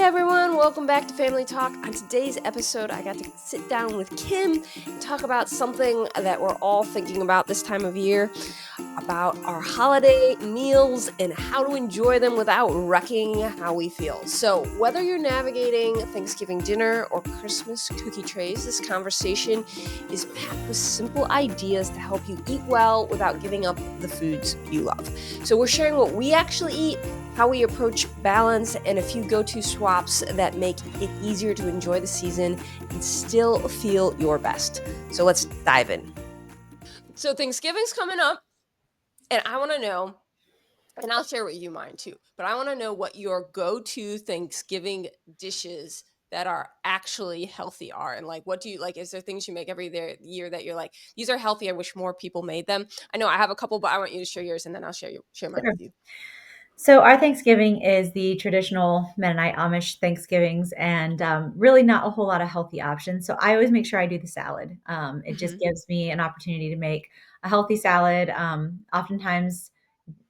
everyone, welcome back to Family Talk. On today's episode, I got to sit down with Kim and talk about something that we're all thinking about this time of year, about our holiday meals and how to enjoy them without wrecking how we feel. So whether you're navigating Thanksgiving dinner or Christmas cookie trays, this conversation is packed with simple ideas to help you eat well without giving up the foods you love. So we're sharing what we actually eat, how we approach balance, and a few go-to swaps that make it easier to enjoy the season and still feel your best. So let's dive in. So Thanksgiving's coming up, and I want to know, and I'll share with you mine too, but I want to know what your go-to Thanksgiving dishes that are actually healthy are. And like, what do you like? Is there things you make every year that you're like, these are healthy, I wish more people made them? I know I have a couple, but I want you to share yours, and then I'll share mine Sure. with you. So our Thanksgiving is the traditional Mennonite Amish Thanksgivings, and really not a whole lot of healthy options. So I always make sure I do the salad. It just gives me an opportunity to make a healthy salad. Oftentimes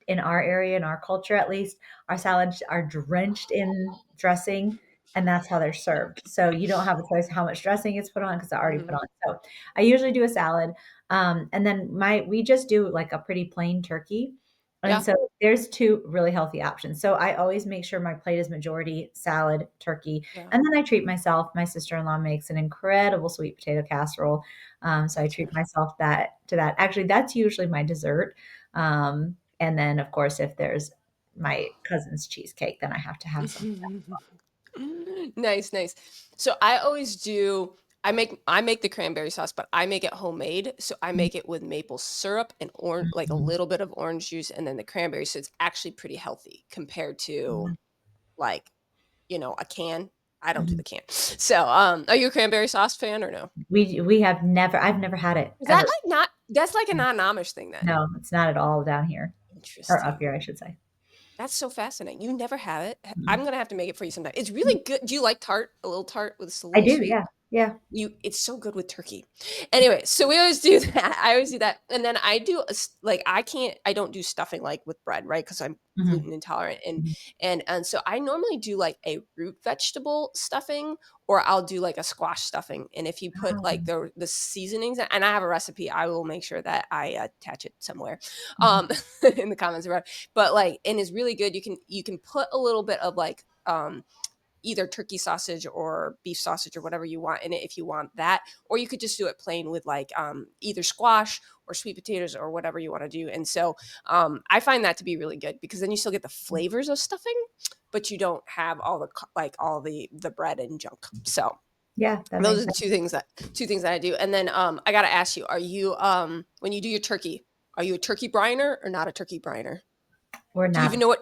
in our area, in our culture at least, our salads are drenched in dressing, and that's how they're served. So you don't have a choice how much dressing is put on because I already put Mhm. on. So I usually do a salad, and then we just do like a pretty plain turkey. And Yeah. so there's two really healthy options. So I always make sure my plate is majority salad, turkey, Yeah. and then I treat myself. My sister-in-law makes an incredible sweet potato casserole. So I treat myself to that. Actually, that's usually my dessert. And then, of course, if there's my cousin's cheesecake, then I have to have some. Nice, nice. So I always do I make the cranberry sauce, but I make it homemade. So I make it with maple syrup and orange, like a Mhm. little bit of orange juice and then the cranberry. So it's actually pretty healthy compared to Mhm. like, a can. I don't do Mhm. the can. So, are you a cranberry sauce fan or no? We have never I've never had it Is that ever. like not that's like a non-Amish thing then? No, it's not at all down here or up Interesting. here, I should say. That's so fascinating. You never have it. I'm Mm. gonna have to make it for you sometime. It's really good. Do you like tart? A little tart with a I little do, sweet? yeah. Yeah. It's so good with turkey. Anyway, so we always do that. I always do that. And then like I don't do stuffing like with bread, right? Because I'm Mhm. gluten intolerant. And Mhm. and so I normally do like a root vegetable stuffing, or I'll do like a squash stuffing. And if you put like Oh. the seasonings, and I have a recipe, I will make sure that I attach it somewhere Mhm. in the comments around. But like, and it's really good. You can put a little bit of like either turkey sausage or beef sausage or whatever you want in it if you want that, or you could just do it plain with like either squash or sweet potatoes or whatever you want to do. And so I find that to be really good because then you still get the flavors of stuffing, but you don't have all the bread and junk. So Yeah, that those makes are the sense. two things that I do. And then I gotta ask you, are you when you do your turkey, are you a turkey briner or not a turkey briner? We're Do you not even know what?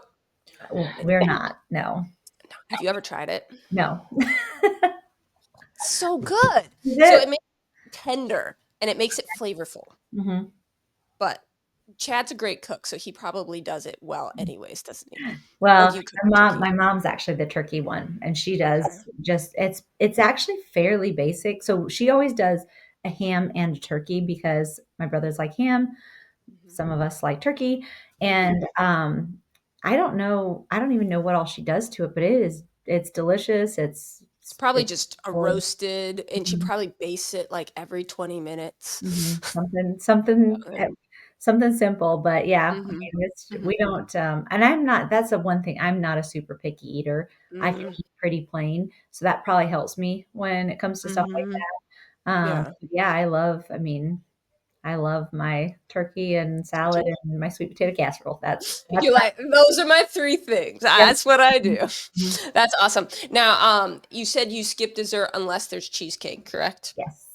we're not. No. Have you ever tried it? No. So good. Is So it? it makes it tender and it makes it flavorful. Mhm. But Chad's a great cook, so he probably does it well anyways, doesn't he? Or do Well, you cook the turkey? my mom's actually the turkey one, and she Okay. does just it's actually fairly basic. So she always does a ham and a turkey because my brothers like ham, Mhm. some of us like turkey, Mhm. and I don't even know what all she does to it, but it's delicious. It's probably It's just a full. roasted, and she Mhm, probably bastes it like every 20 mhm. minutes. Something simple, but yeah, I Mhm. mean, it's we Mhm. don't, and I'm not that's the one thing, I'm not a super picky eater. I can Mhm. eat pretty plain, so that probably helps me when it comes to stuff like Mhm. that. Yeah. Yeah, I love my turkey and salad and my sweet potato casserole. That's You like those are my 3 things. yep. That's what I do. Mhm. That's awesome. Now, you said you skip dessert unless there's cheesecake, correct? Yes.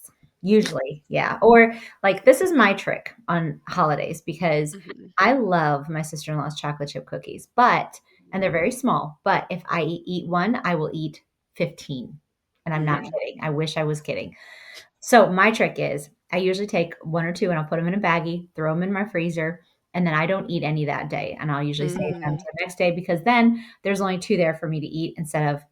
Usually, yeah. Or like this is my trick on holidays because Mhm. I love my sister-in-law's chocolate chip cookies, but and they're very small, but if I eat one, I will eat 15. And I'm not Mhm. kidding. I wish I was kidding. So my trick is I usually take one or two and I'll put them in a baggie, throw them in my freezer, and then I don't eat any that day. And I'll usually save them to Mhm. the next day because then there's only two there for me to eat instead of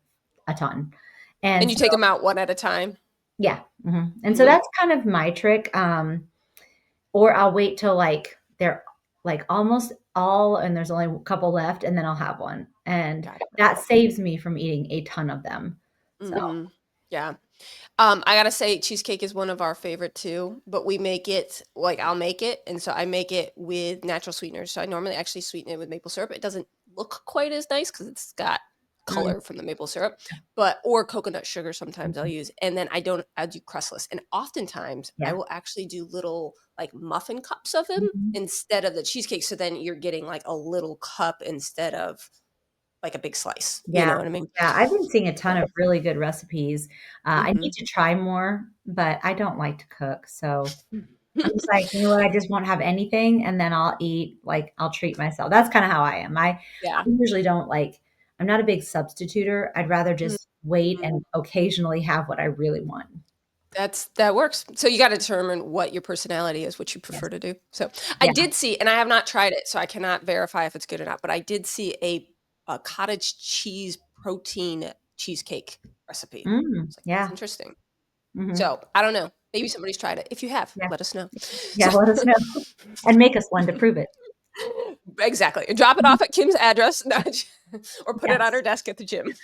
a ton. And And you so take them out one at a time? yeah, mhm, and so Mhm. that's kind of my trick, or I'll wait till, like, they're, like, almost all and there's only a couple left, and then I'll have one, and Gotcha. that saves me from eating a ton of them. So Mhm. Yeah. I gotta say cheesecake is one of our favorite too, but we make it like I'll make it, and so I make it with natural sweeteners. So I normally actually sweeten it with maple syrup. It doesn't look quite as nice because it's got mm, color from the maple syrup, but or coconut sugar sometimes I'll mhm, use. And then I do crustless. And oftentimes I yeah. will actually do little like muffin cups of them Mhm. instead of the cheesecake. So then you're getting like a little cup instead of like a big slice. You Yeah, know what I mean? yeah, I've been seeing a ton of really good recipes. I need Mhm. to try more, but I don't like to cook, so I'm just like, "You know what? I just won't have anything, and then I'll eat, like, I'll treat myself." That's kinda how I am. I Yeah. usually don't like I'm not a big substituter. I'd rather just wait Mhm. and occasionally have what I really want. That works. So you gotta determine what your personality is, what you Yes. prefer to do. So, I Yeah. did see and I have not tried it, so I cannot verify if it's good or not, but I did see a cottage cheese protein cheesecake recipe. It's like, "That's Yeah. interesting." Mhm. So, I don't know. Maybe somebody's tried it. If you have, Yeah. let us know. Yeah, So let us know, and make us one to prove it. Exactly. Drop it Mhm. off at Kim's address, no, or put it on Yes. her desk at the gym.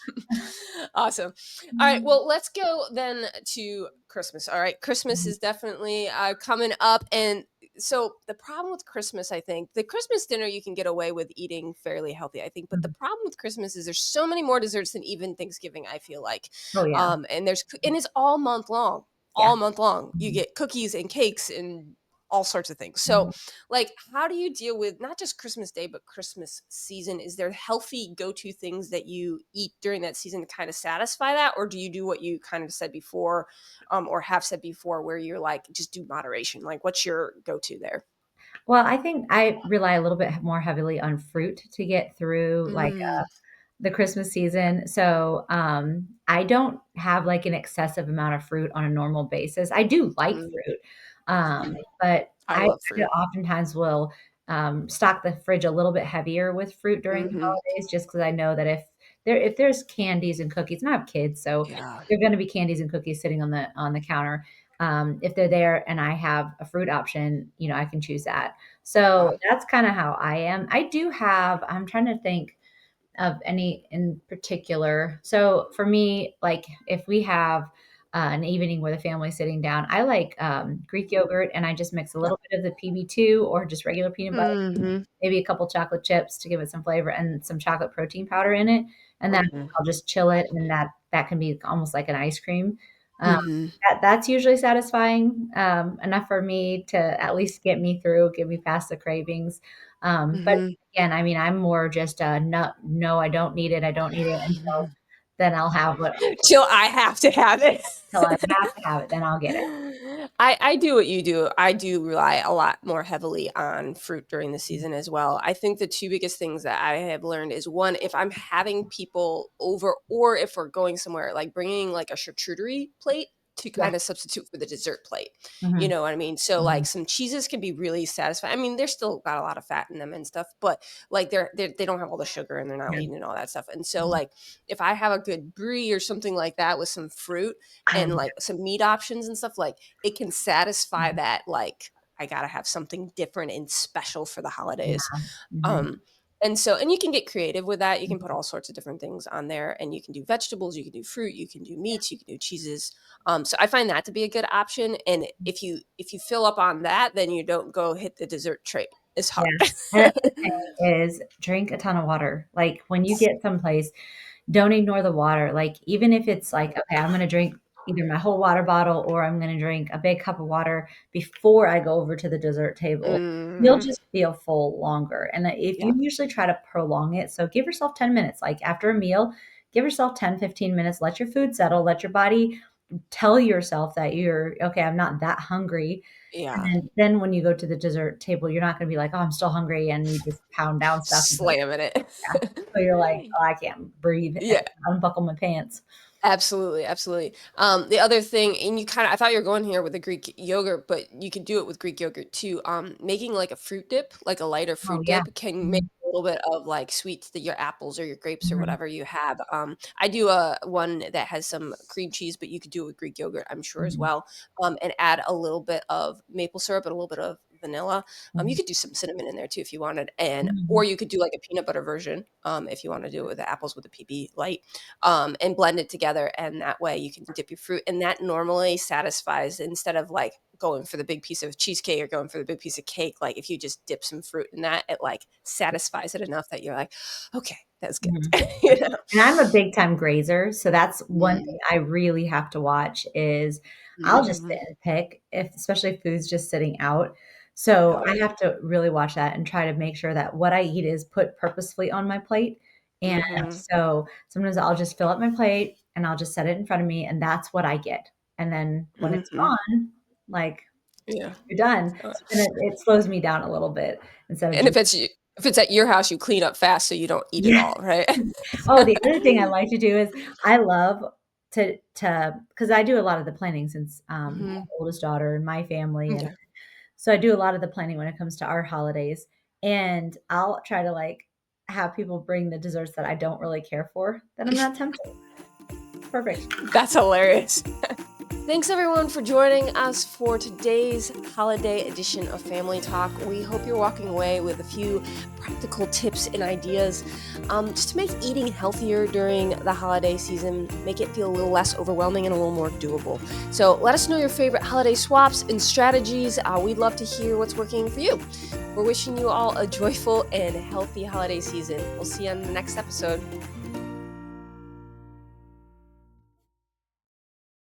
Awesome. All right. Mhm. Well, let's go then to Christmas. All right. Christmas Mhm. is definitely coming up. And so the problem with Christmas, I think, the Christmas dinner you can get away with eating fairly healthy, I think. But the Mhm. problem with Christmas is there's so many more desserts than even Thanksgiving, I feel like. Oh, yeah. And it's all month long. Yeah. All month long. You Mhm. get cookies and cakes and all sorts of things. So Mhm. like, how do you deal with not just Christmas Day, but Christmas season? Is there healthy go to things that you eat during that season to kind of satisfy that? Or do you do what you kind of said before, or have said before, where you're like, just do moderation? Like, what's your go to there? Well, I think I rely a little bit more heavily on fruit to get through, like, Mm, the Christmas season. So, I don't have, like, an excessive amount of fruit on a normal basis. I do like mm, fruit, mhm. but I I love I fruit. oftentimes will, stock the fridge a little bit heavier with fruit during the Hmm. holidays just because I know that if there's candies and cookies and I have kids, so Yeah. there are gonna be candies and cookies sitting on the counter. If they're there and I have a fruit option, I can choose that. So, Uh, that's kinda how I am. I do have I'm trying to think of any in particular. So for me, like if we have an evening with a family sitting down, I like Greek yogurt and I just mix a yeah. little bit of the PB2 or just regular peanut butter, Hmm. maybe a couple chocolate chips to give it some flavor and some chocolate protein powder in it. And then Hmm. I'll just chill it and that can be almost like an ice cream. Um, Hmm. that's usually satisfying enough for me to at least get me through, get me past the cravings. But Hmm. again, I mean, I'm more just a no, I don't need it. I don't need it until then I'll have what Till I have to have it. till I have to have it, then I'll get it. I do what you do. I do rely a lot more heavily on fruit during the season as well. I think the two biggest things that I have learned is one, if I'm having people over or if we're going somewhere, like bringing like a charcuterie plate to Yeah. kind of substitute for the dessert plate. You Mhm, know what I mean? So mhm. like some cheeses can be really satisfying. I mean, they're still got a lot of fat in them and stuff, but like they don't have all the sugar and they're not Yeah. laden and all that stuff. And so Mhm. like if I have a good brie or something like that with some fruit Oh, and yeah. like some meat options and stuff, like it can satisfy Mhm. that like I gotta have something different and special for the holidays. Yeah. Mhm. Um, and you can get creative with that. You can put Mhm. all sorts of different things on there, and you can do vegetables, you can do fruit, you can do meats, you can do cheeses. So I find that to be a good option. And if you fill up on that, then you don't go hit the dessert tray as Yeah. hard. And the other thing is drink a ton of water. Like, when you get someplace, don't ignore the water. Like, even if it's like, "Okay, I'm gonna drink either my whole water bottle or I'm gonna drink a big cup of water before I go over to the dessert table," you'll Mhm. just feel full longer, and if Yeah. you usually try to prolong it, so give yourself 10 minutes. Like, after a meal, give yourself 10, 15 minutes, let your food settle, let your body tell yourself that you're, "Okay, I'm not that hungry," and Yeah. then when you go to the dessert table, you're not gonna be like, "Oh, I'm still hungry," and you just pound down stuff until Slamming it. yeah. So you're like, "Oh, I can't breathe and Yeah. unbuckle my pants." Absolutely, absolutely. The other thing, and you kind of, I thought you were going here with the Greek yogurt, but you could do it with Greek yogurt too. Making like a fruit dip, like a lighter Oh, fruit yeah. dip, can make Mhm, a little bit of like sweets that your apples or your grapes or mhm, whatever you have. I do a one that has some cream cheese, but you could do it with Greek yogurt, I'm sure as mhm. well. And add a little bit of maple syrup and a little bit of vanilla. You Mhm. could do some cinnamon in there too if you wanted, and or Mhm. you could do like a peanut butter version if you want to do it with the apples with the PB light, and blend it together. And that way you can dip your fruit, and that normally satisfies instead of like going for the big piece of cheesecake or going for the big piece of cake. Like if you just dip some fruit in that, it like satisfies it enough that you're like, okay, that's good. Mhm. You know? And I'm a big time grazer, so that's one Mm, thing I really have to watch is I'll just sit mhm. and pick if especially if food's just sitting out. So Oh I yeah. have to really watch that and try to make sure that what I eat is put purposefully on my plate. And Mhm. so sometimes I'll just fill up my plate and I'll just set it in front of me and that's what I get. And then when it's Mhm. gone, like Yeah. you're done. Uh, So then it slows me down a little bit instead of and just if it's at your house, you clean up fast so you don't eat it yeah. all, right? Oh, the other thing I like to do is I love to because I do a lot of the planning since, my Mhm. oldest daughter and my family, and Okay. so I do a lot of the planning when it comes to our holidays, and I'll try to, like, have people bring the desserts that I don't really care for, that I'm not tempted. Perfect. That's hilarious. Thanks everyone for joining us for today's holiday edition of Family Talk. We hope you're walking away with a few practical tips and ideas just to make eating healthier during the holiday season, make it feel a little less overwhelming and a little more doable. So let us know your favorite holiday swaps and strategies. We'd love to hear what's working for you. We're wishing you all a joyful and healthy holiday season. We'll see you on the next episode.